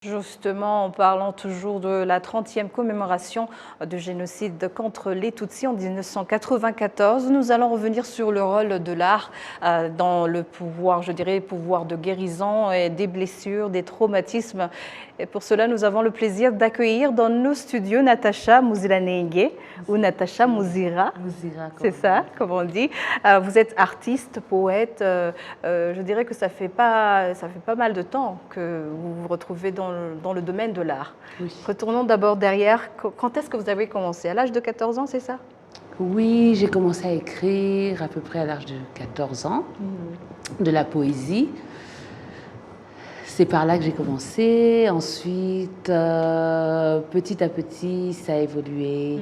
Justement, en parlant toujours de la 30e commémoration du génocide contre les Tutsis en 1994, nous allons revenir sur le rôle de l'art dans le pouvoir, je dirais, pouvoir de guérison et des blessures, des traumatismes. Et pour cela, nous avons le plaisir d'accueillir dans nos studios Natacha Muzilanenge ou Natacha Muzira. C'est ça, comme on dit. Vous êtes artiste, poète. Je dirais que ça fait pas mal de temps que vous vous retrouvez dans le domaine de l'art. Oui. Retournons d'abord derrière. Quand est-ce que vous avez commencé? À l'âge de 14 ans, c'est ça? Oui, j'ai commencé à écrire à peu près à l'âge de 14 ans, de la poésie. C'est par là que j'ai commencé. Ensuite, petit à petit, ça a évolué.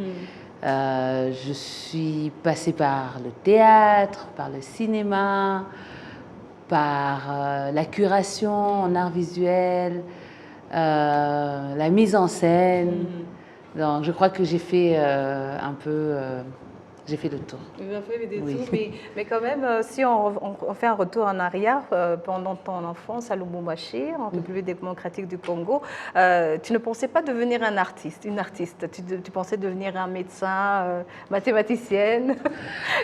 Je suis passée par le théâtre, par le cinéma, par la curation en art visuel, la mise en scène. Donc, je crois que j'ai fait un peu... j'ai fait le tour. Vous avez fait des Oui. tours, mais quand même, si on fait un retour en arrière, pendant ton enfance à Lubumbashi, en République démocratique du Congo, tu ne pensais pas devenir un artiste, une artiste. Tu pensais devenir un médecin, mathématicienne.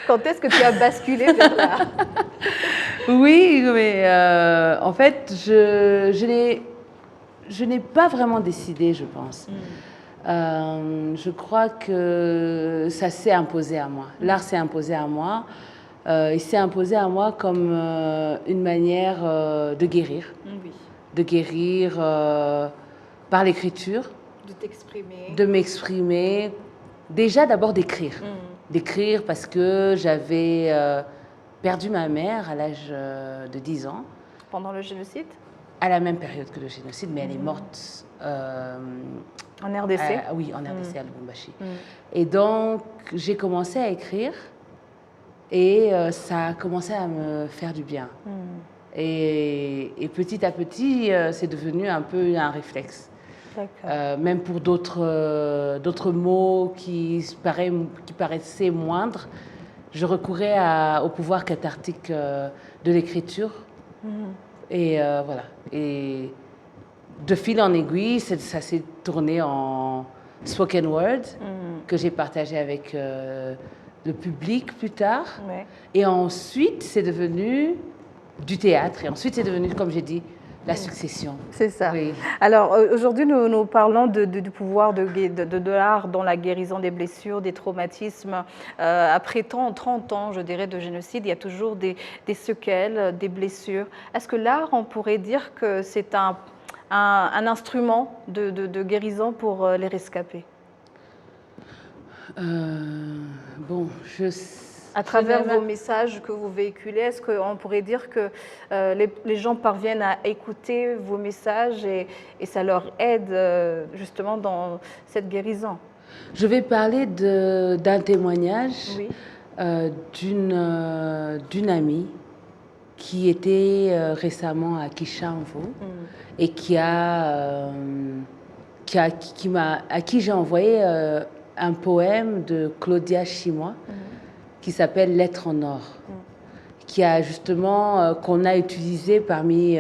Quand est-ce que tu as basculé vers là? Oui, mais en fait, je n'ai pas vraiment décidé, je pense. Je crois que ça s'est imposé à moi. L'art s'est imposé à moi. Il s'est imposé à moi comme une manière de guérir. Oui. De guérir par l'écriture. De t'exprimer. De m'exprimer. Déjà, d'abord d'écrire. D'écrire parce que j'avais perdu ma mère à l'âge de 10 ans. Pendant le génocide? À la même période que le génocide, mais elle est morte... En RDC? Oui, en RDC, à Lubumbashi. Et donc, j'ai commencé à écrire et ça a commencé à me faire du bien. Et petit à petit, c'est devenu un peu un réflexe. Même pour d'autres mots qui paraissaient moindres, je recourais au pouvoir cathartique de l'écriture. Et voilà. Et de fil en aiguille, ça s'est tourné en spoken word que j'ai partagé avec le public plus tard. Ouais. Et ensuite, c'est devenu du théâtre. Et ensuite, c'est devenu, comme j'ai dit, la succession. C'est ça. Oui. Alors aujourd'hui, nous parlons du pouvoir de l'art dans la guérison des blessures, des traumatismes. Après 30 ans, je dirais, de génocide, il y a toujours des séquelles, des blessures. Est-ce que l'art, on pourrait dire que c'est un instrument de guérison pour les rescapés? Bon, À travers vos messages que vous véhiculez, est-ce qu'on pourrait dire que les gens parviennent à écouter vos messages et ça leur aide justement dans cette guérison? Je vais parler d'un témoignage Oui. d'une amie qui était récemment à Kishamvu et à qui j'ai envoyé un poème de Claudia Chimois qui s'appelle Lettre en or, qui a justement qu'on a utilisé parmi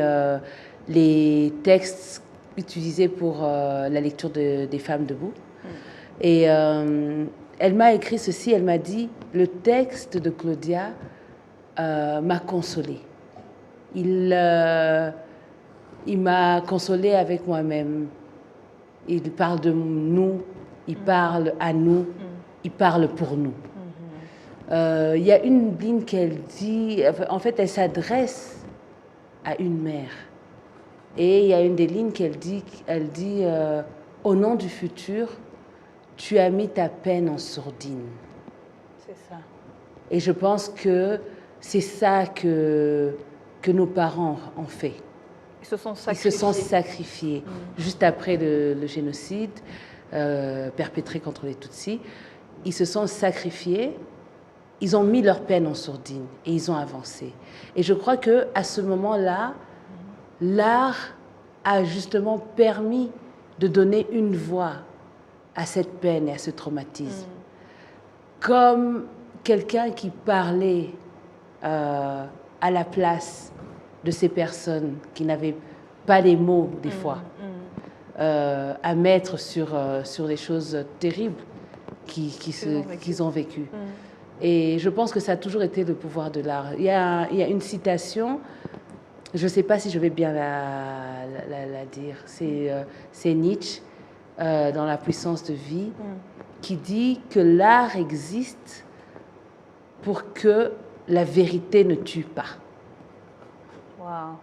les textes utilisés pour la lecture des femmes debout. Et elle m'a écrit ceci, elle m'a dit: le texte de Claudia m'a consolée. Il m'a consolée avec moi-même. Il parle de nous, il parle à nous, il parle pour nous. Il y a une ligne qu'elle dit, en fait, elle s'adresse à une mère. Et il y a une des lignes qu'elle dit, au nom du futur, tu as mis ta peine en sourdine. C'est ça. Et je pense que c'est ça que nos parents ont fait. Ils se sont sacrifiés. Ils se sont sacrifiés juste après le génocide perpétré contre les Tutsis. Ils se sont sacrifiés, ils ont mis leur peine en sourdine et ils ont avancé. Et je crois qu'à ce moment-là, l'art a justement permis de donner une voix à cette peine et à ce traumatisme. Comme quelqu'un qui parlait à la place de ces personnes qui n'avaient pas les mots des fois. à mettre sur les choses terribles qu'ils ont vécues. Et je pense que ça a toujours été le pouvoir de l'art. Il y a une citation, je ne sais pas si je vais bien la dire, c'est Nietzsche, dans La puissance de vie, qui dit que l'art existe pour que la vérité ne tue pas. Wow.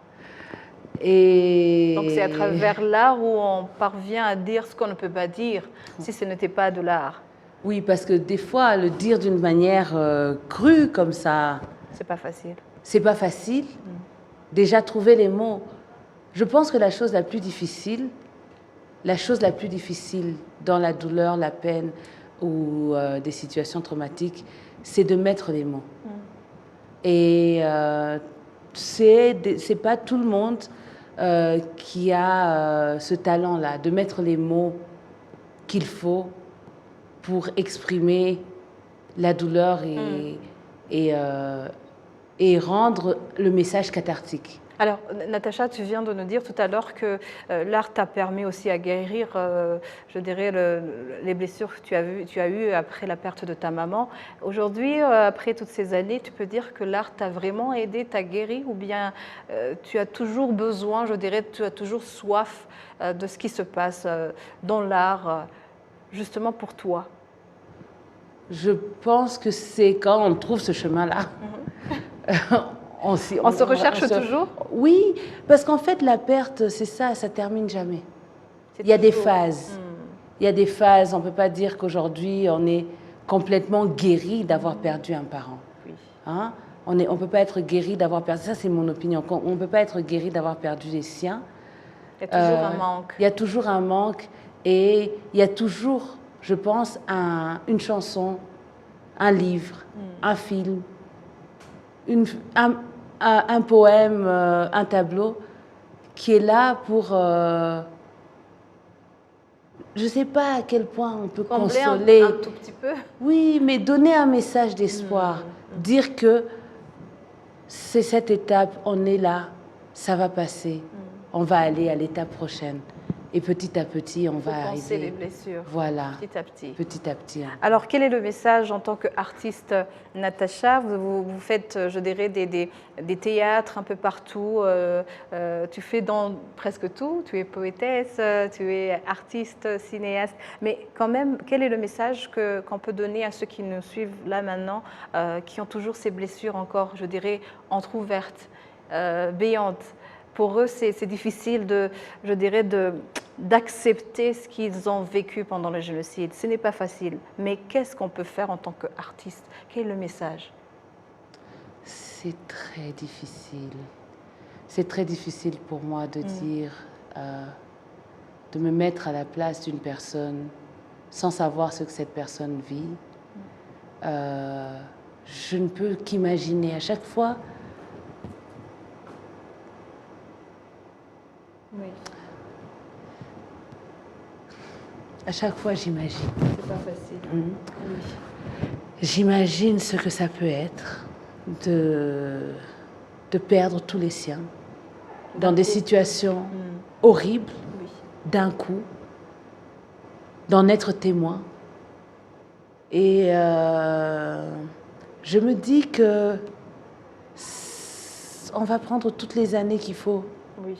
Et donc c'est à travers l'art où on parvient à dire ce qu'on ne peut pas dire si ce n'était pas de l'art. Oui, parce que des fois, le dire d'une manière crue comme ça... C'est pas facile. C'est pas facile. Déjà, trouver les mots. Je pense que la chose la plus difficile dans la douleur, la peine ou des situations traumatiques, c'est de mettre les mots. Et c'est pas tout le monde qui a ce talent-là, de mettre les mots qu'il faut pour exprimer la douleur et rendre le message cathartique. Alors, Natacha, tu viens de nous dire tout à l'heure que l'art t'a permis aussi à guérir, je dirais, les blessures que tu as eues après la perte de ta maman. Aujourd'hui, après toutes ces années, tu peux dire que l'art t'a vraiment aidé, t'a guéri, ou bien tu as toujours besoin, je dirais, tu as toujours soif de ce qui se passe dans l'art, justement pour toi? Je pense que c'est quand on trouve ce chemin-là. On se recherche toujours? Oui, parce qu'en fait, la perte, c'est ça, ça ne termine jamais. Il y a des phases. Il y a des phases. On ne peut pas dire qu'aujourd'hui, on est complètement guéri d'avoir perdu un parent. Oui. Hein? On ne peut pas être guéri d'avoir perdu... Ça, c'est mon opinion. On ne peut pas être guéri d'avoir perdu les siens. Il y a toujours un manque. Il y a toujours un manque. Et il y a toujours, je pense, une chanson, un livre, un film, un poème, un tableau qui est là pour... je ne sais pas à quel point on peut consoler. Un tout petit peu. Oui, mais donner un message d'espoir. Dire que c'est cette étape, on est là, ça va passer. On va aller à l'étape prochaine. Et petit à petit, on va arriver. Penser les blessures. Voilà. Petit à petit. Petit à petit. Hein. Alors, quel est le message en tant qu'artiste, Natacha? Vous faites, je dirais, des théâtres un peu partout. Tu fais dans presque tout. Tu es poétesse, tu es artiste, cinéaste. Mais quand même, quel est le message qu'on peut donner à ceux qui nous suivent là maintenant, qui ont toujours ces blessures encore, je dirais, entrouvertes, béantes? Pour eux, c'est difficile je dirais, d'accepter ce qu'ils ont vécu pendant le génocide. Ce n'est pas facile. Mais qu'est-ce qu'on peut faire en tant qu'artiste? Quel est le message? C'est très difficile. C'est très difficile pour moi de dire, de me mettre à la place d'une personne sans savoir ce que cette personne vit. Je ne peux qu'imaginer à chaque fois. Oui. À chaque fois, j'imagine. C'est pas facile. Oui. J'imagine ce que ça peut être de perdre tous les siens dans des situations horribles, d'un coup, d'en être témoin. Et je me dis que on va prendre toutes les années qu'il faut. Oui.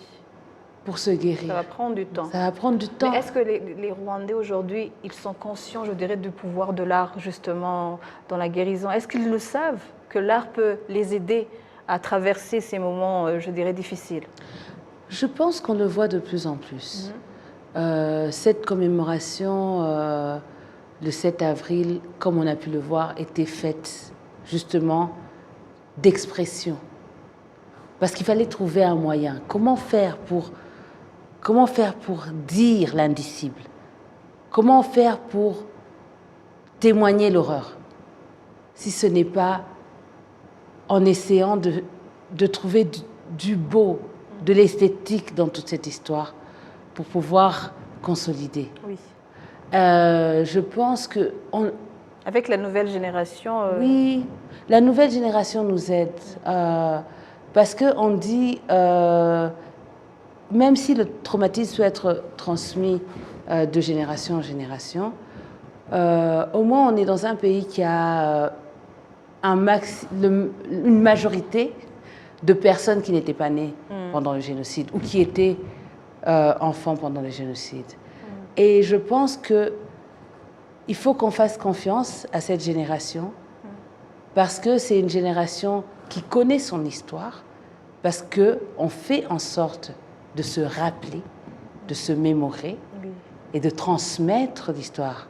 Pour se guérir. Ça va prendre du temps. Ça va prendre du temps. Mais est-ce que les Rwandais aujourd'hui, ils sont conscients, je dirais, du pouvoir de l'art justement dans la guérison? Est-ce qu'ils le savent, que l'art peut les aider à traverser ces moments, je dirais, difficiles? Je pense qu'on le voit de plus en plus. Cette commémoration, le 7 avril, comme on a pu le voir, était faite justement d'expression. Parce qu'il fallait trouver un moyen. Comment faire pour dire l'indicible? Comment faire pour témoigner l'horreur? Si ce n'est pas en essayant de trouver du beau, de l'esthétique dans toute cette histoire pour pouvoir consolider. Oui. Je pense que... Avec la nouvelle génération... Oui, la nouvelle génération nous aide. Parce qu'on dit... même si le traumatisme peut être transmis de génération en génération, au moins on est dans un pays qui a une majorité de personnes qui n'étaient pas nées pendant le génocide ou qui étaient enfants pendant le génocide. Et je pense qu'il faut qu'on fasse confiance à cette génération parce que c'est une génération qui connaît son histoire, parce qu'on fait en sorte de se rappeler, de se mémorer et de transmettre l'histoire.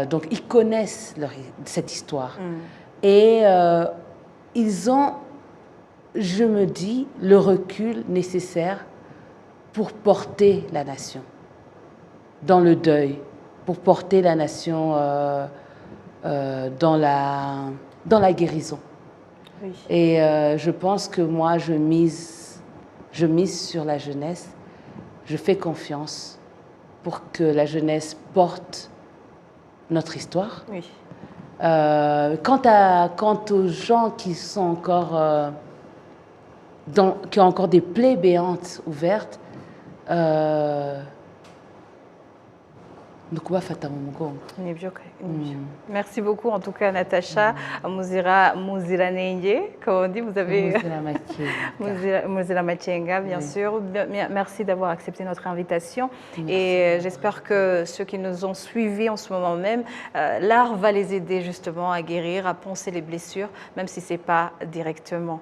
Donc ils connaissent cette histoire. Et ils ont, je me dis, le recul nécessaire pour porter la nation dans le deuil, pour porter la nation dans la guérison. Oui. Et je pense que moi, je mise sur la jeunesse. Je fais confiance pour que la jeunesse porte notre histoire. Oui. Quant aux gens qui sont encore qui ont encore des plaies béantes ouvertes, merci beaucoup en tout cas Natacha Muziranenge, comme on dit, vous avez Muzira Machenga, bien sûr. Merci d'avoir accepté notre invitation. Merci. Et j'espère que ceux qui nous ont suivis en ce moment même, l'art va les aider justement à guérir, à panser les blessures, même si ce n'est pas directement.